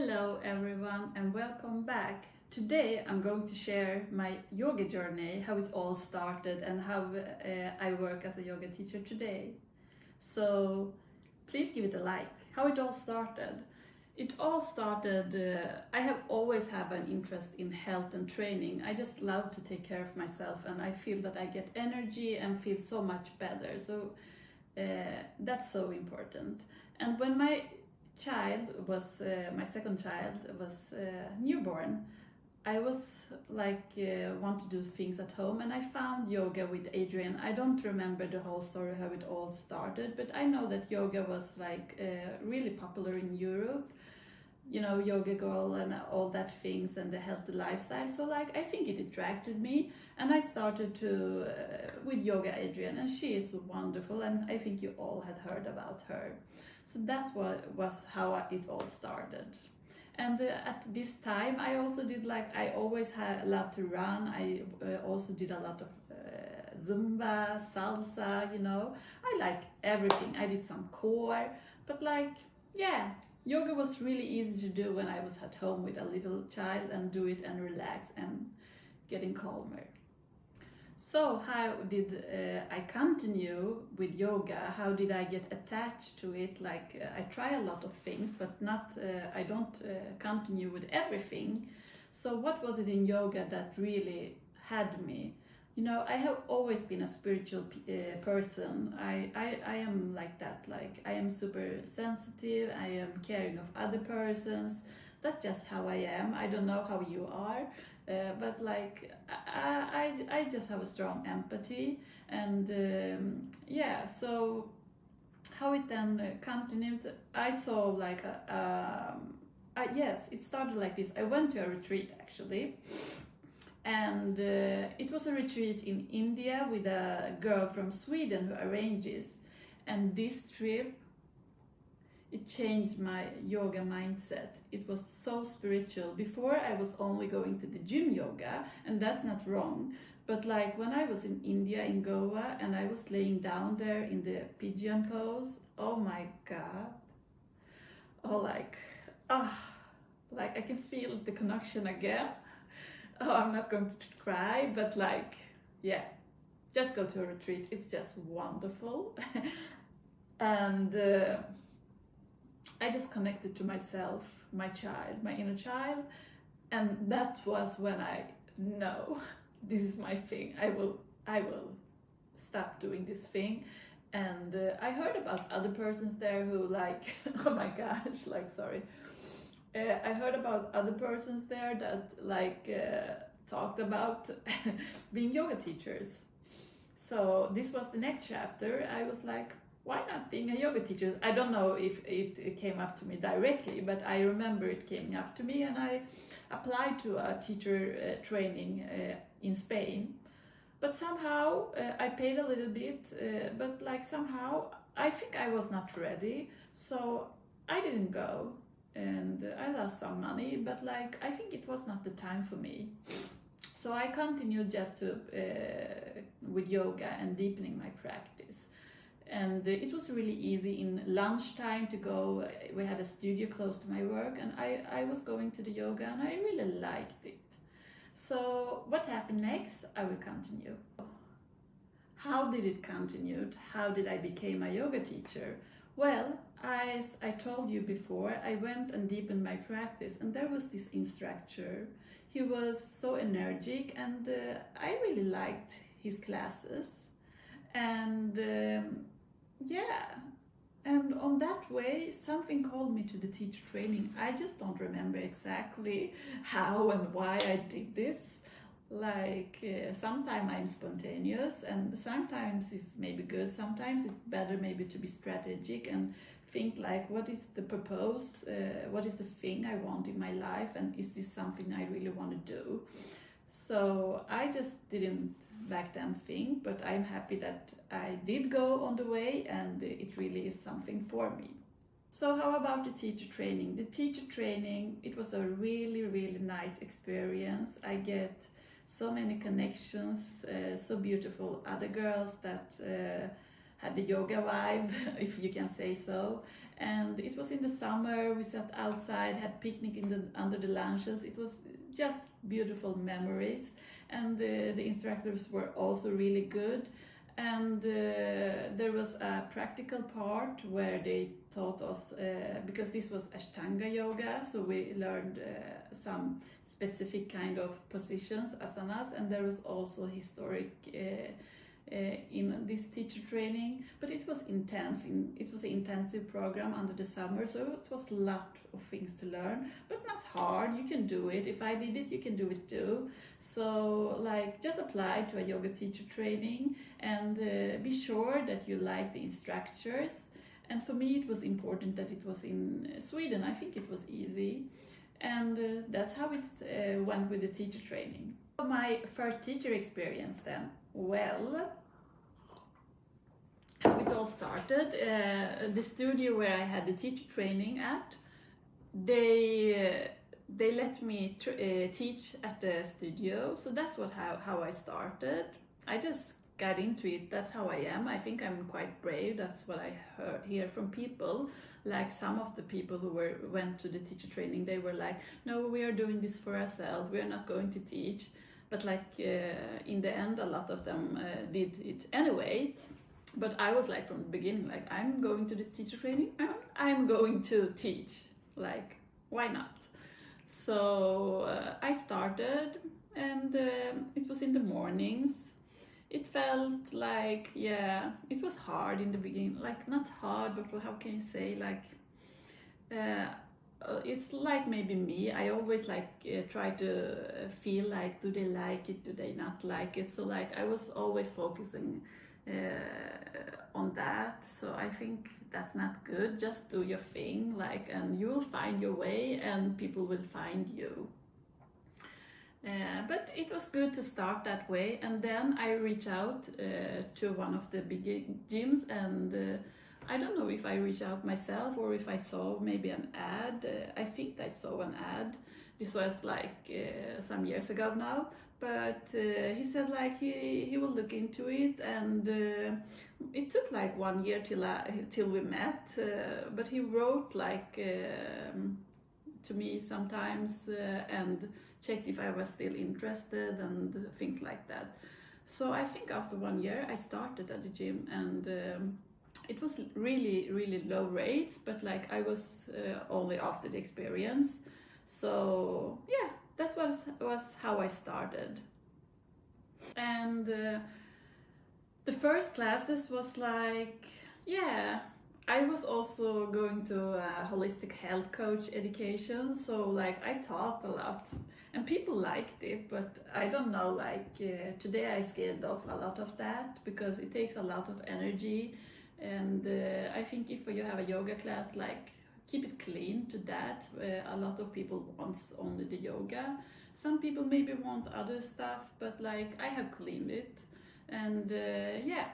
Hello everyone and welcome back. Today I'm going to share my yoga journey, how it all started and how I work as a yoga teacher today. So please give it a like. How it all started. It all started, I have always had an interest in health and training. I just love to take care of myself and I feel that I get energy and feel so much better. So that's so important. And when my second child was newborn, I was want to do things at home, and I found yoga with Adrian. I don't remember the whole story how it all started, but I know that yoga was really popular in Europe, you know, yoga girl and all that things and the healthy lifestyle. So I think it attracted me, and I started to with yoga Adrian, and she is wonderful, and I think you all had heard about her. So that was how it all started. And at this time I also did I always loved to run. I also did a lot of Zumba, salsa, you know. I like everything. I did some core, but yoga was really easy to do when I was at home with a little child and do it and relax and getting calmer. So how did I continue with yoga? How did I get attached to it? I try a lot of things, but I don't continue with everything. So what was it in yoga that really had me? You know, I have always been a spiritual person. I am like that. I am super sensitive. I am caring of other persons. That's just how I am. I don't know how you are. But I just have a strong empathy, and so how it then continued, I saw yes, it started like this. I went to a retreat actually, and it was a retreat in India with a girl from Sweden who arranges, and this trip, it changed my yoga mindset. It was so spiritual. Before I was only going to the gym yoga, and that's not wrong. But when I was in India, in Goa, and I was laying down there in the pigeon pose, oh my God. I can feel the connection again. Oh, I'm not going to cry, but just go to a retreat. It's just wonderful. And I just connected to myself, my child, my inner child, and that was when I know this is my thing. I will stop doing this thing. And I heard about other persons there who oh my gosh, sorry. I heard about other persons there that talked about being yoga teachers. So this was the next chapter. I was why not being a yoga teacher? I don't know if it came up to me directly, but I remember it came up to me, and I applied to a teacher training in Spain. But somehow I paid a little bit, but somehow I think I was not ready, so I didn't go, and I lost some money, but I think it was not the time for me. So I continued just to with yoga and deepening my practice. And it was really easy in lunchtime to go. We had a studio close to my work, and I was going to the yoga, and I really liked it. So what happened next? I will continue. How did it continue? How did I become a yoga teacher? Well, as I told you before, I went and deepened my practice, and there was this instructor. He was so energetic, and I really liked his classes. And and on that way something called me to the teacher training. I just don't remember exactly how and why I did this. Sometimes I'm spontaneous, and sometimes it's maybe good, sometimes it's better maybe to be strategic and think what is the purpose, what is the thing I want in my life, and is this something I really want to do? So I just didn't back then think, but I'm happy that I did go on the way, and it really is something for me. So how about the teacher training? The teacher training, it was a really, really nice experience. I get so many connections, so beautiful other girls that had the yoga vibe, if you can say so. and it was in the summer. We sat outside, had picnic under the lunches. It was just beautiful memories, and the instructors were also really good. And there was a practical part where they taught us, because this was Ashtanga yoga, so we learned some specific kind of positions, asanas, and there was also historic in this teacher training, but it was intense. It was an intensive program under the summer, so it was a lot of things to learn, but not hard. You can do it. If I did it, you can do it too. So like, just apply to a yoga teacher training, and be sure that you like the instructors. And for me, it was important that it was in Sweden. I think it was easy, and that's how it went with the teacher training. My first teacher experience then, well, how it all started, the studio where I had the teacher training at, they let me teach at the studio, so that's how I started. I just got into it. That's how I am. I think I'm quite brave. That's what I hear from people. Like some of the people who went to the teacher training, they were like, no, we are doing this for ourselves. We are not going to teach. But like in the end, a lot of them did it anyway. But I was like from the beginning, like, I'm going to this teacher training and I'm going to teach. Like, why not? So I started, and it was in the mornings. It felt like, yeah, it was hard in the beginning. Like, not hard, but how can you say, like, it's like maybe me. I always like try to feel like, do they like it, do they not like it? So like, I was always focusing on that. So I think that's not good. Just do your thing, like, and you will find your way, and people will find you. But it was good to start that way, and then I reached out to one of the big gyms, and I don't know if I reached out myself or if I saw maybe an ad. I think I saw an ad. This was like some years ago now, but he said like he will look into it, and it took like 1 year till we met. But he wrote like to me sometimes and checked if I was still interested and things like that. So I think after 1 year I started at the gym, and it was really low rates, but like I was only after the experience. So yeah, that was how I started. And the first classes was like, yeah, I was also going to a holistic health coach education, so like I taught a lot and people liked it, but I don't know, like today I scared off a lot of that because it takes a lot of energy, and I think if you have a yoga class, like keep it clean to that. A lot of people want only the yoga. Some people maybe want other stuff, but like I have cleaned it, and yeah.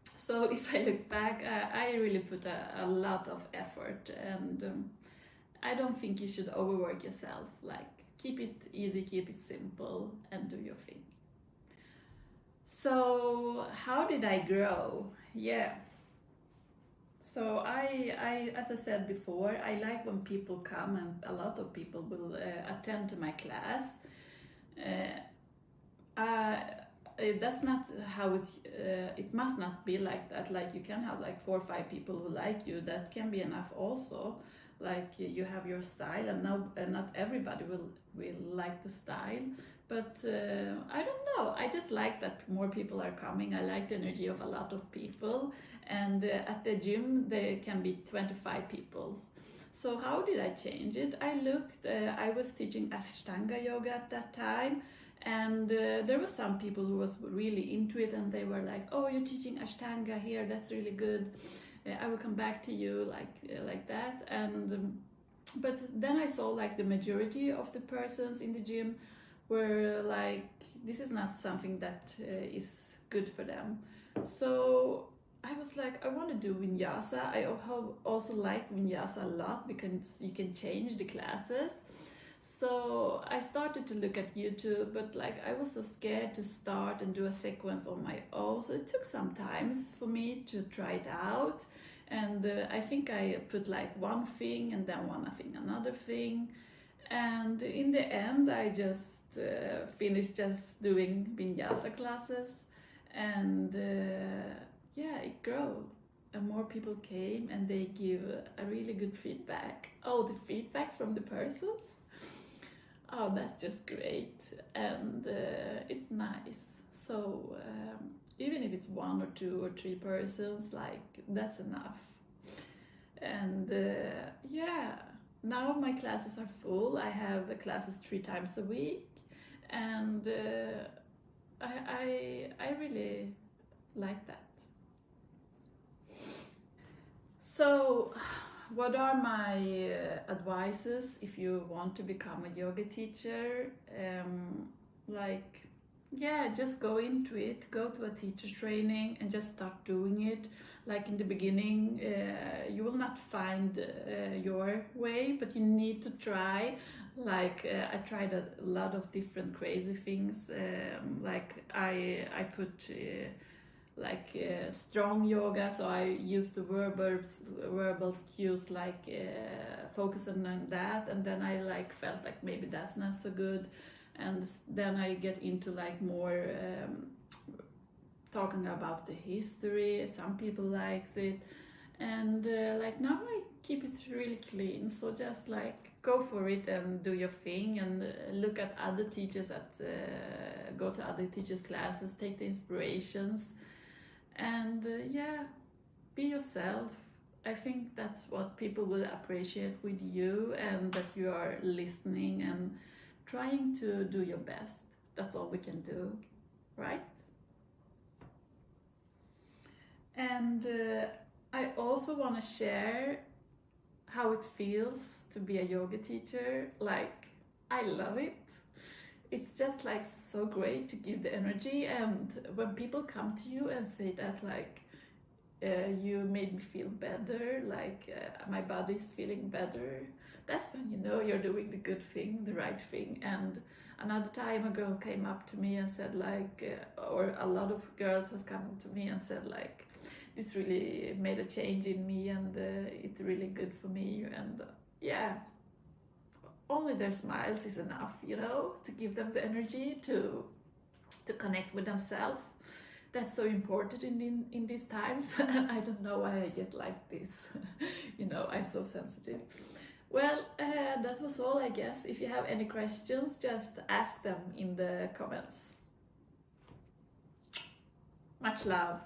So if I look back, I really put a lot of effort, and I don't think you should overwork yourself. Like, keep it easy, keep it simple, and do your thing. So how did I grow? Yeah. So I as I said before, I like when people come, and a lot of people will attend to my class. That's not how it must not be like that. Like, you can have like 4 or 5 people who like you. That can be enough also. Like, you have your style, and not everybody will like the style, but I don't know, I just like that more people are coming. I like the energy of a lot of people, and at the gym there can be 25 people. So how did I change it? I looked, I was teaching Ashtanga yoga at that time, and there were some people who was really into it, and they were like, oh, you're teaching Ashtanga here, that's really good, I will come back to you, like that. And but then I saw like the majority of the persons in the gym were like, this is not something that is good for them. So I was like, I want to do vinyasa. I also like vinyasa a lot because you can change the classes. So I started to look at YouTube, but like I was so scared to start and do a sequence on my own. So it took some time for me to try it out. And I think I put like one thing and then one thing, another thing. And in the end, I just finished just doing vinyasa classes. And yeah, it grew. And more people came and they give a really good feedback. Oh, the feedbacks from the persons. Oh, that's just great. And it's nice. So even if it's one or two or three persons, like that's enough. And yeah, now my classes are full. I have classes 3 times a week, and I really like that. So, what are my advices if you want to become a yoga teacher? Like, yeah, just go into it, go to a teacher training and just start doing it. Like in the beginning, you will not find your way, but you need to try. Like I tried a lot of different crazy things. Like I put strong yoga, so I use the verbal cues, like focusing on that, and then I like felt like maybe that's not so good, and then I get into like more talking about the history. Some people likes it, and like now I keep it really clean, so just like go for it and do your thing, and look at other teachers go to other teachers classes, take the inspirations, and yeah, be yourself. I think that's what people will appreciate with you, and that you are listening and trying to do your best. That's all we can do, right? And I also want to share how it feels to be a yoga teacher. Like, I love it. It's just like so great to give the energy, and when people come to you and say that, like, you made me feel better, like my body's feeling better, that's when you know you're doing the good thing, the right thing. And another time a girl came up to me and said like, or a lot of girls has come to me and said like, this really made a change in me, and it's really good for me. And yeah, only their smiles is enough, you know, to give them the energy to connect with themselves. That's so important in these times. I don't know why I get like this. You know, I'm so sensitive. Well, that was all, I guess. If you have any questions, just ask them in the comments. Much love.